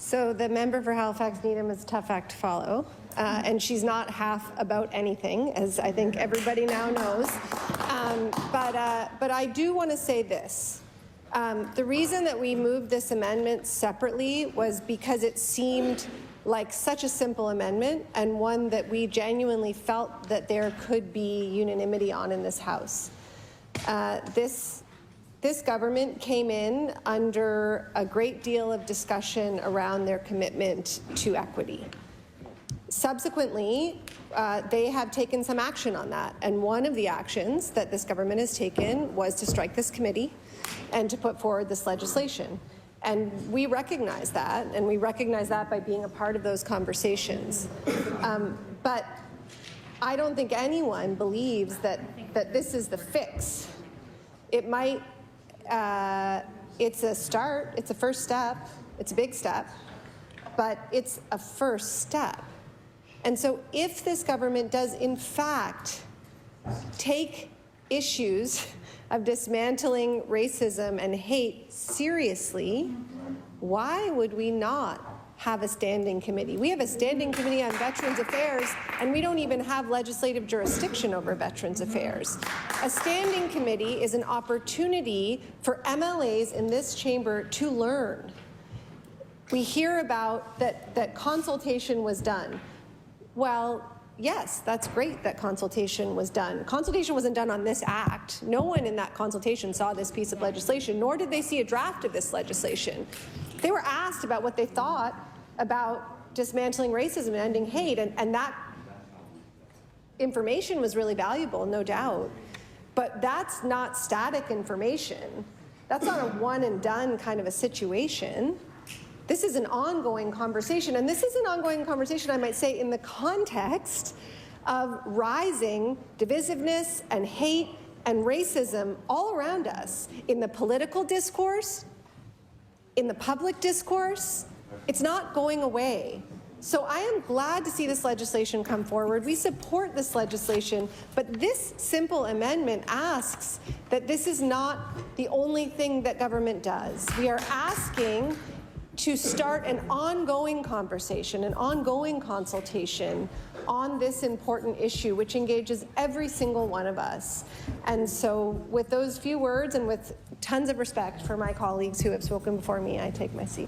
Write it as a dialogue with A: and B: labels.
A: So the member for Halifax-Needham is a tough act to follow, and she's not half about anything, as I think everybody now knows. But I do want to say this. The reason that we moved this amendment separately was because it seemed like such a simple amendment and one that we genuinely felt that there could be unanimity on in this House. This government came in under a great deal of discussion around their commitment to equity. Subsequently, they have taken some action on that, and one of the actions that this government has taken was to strike this committee and to put forward this legislation. And we recognize that, and we recognize that by being a part of those conversations. But I don't think anyone believes that this is the fix. It might, it's a start, it's a first step, it's a big step, but it's a first step. And so if this government does in fact take issues of dismantling racism and hate seriously, why would we not have a standing committee? We have a standing committee on Veterans Affairs, and we don't even have legislative jurisdiction over Veterans Affairs. A standing committee is an opportunity for MLAs in this chamber to learn. We hear about that consultation was done. Well, yes, that's great that consultation was done. Consultation wasn't done on this act. No one in that consultation saw this piece of legislation, nor did they see a draft of this legislation. They were asked about what they thought about dismantling racism and ending hate, and that information was really valuable, no doubt. But that's not static information. That's not a one and done kind of a situation. This is an ongoing conversation, and this is an ongoing conversation, I might say, in the context of rising divisiveness and hate and racism all around us, in the political discourse, in the public discourse. It's not going away. So I am glad to see this legislation come forward. We support this legislation, but this simple amendment asks that this is not the only thing that government does. We are asking to start an ongoing conversation, an ongoing consultation on this important issue, which engages every single one of us. And so with those few words and with tons of respect for my colleagues who have spoken before me, I take my seat.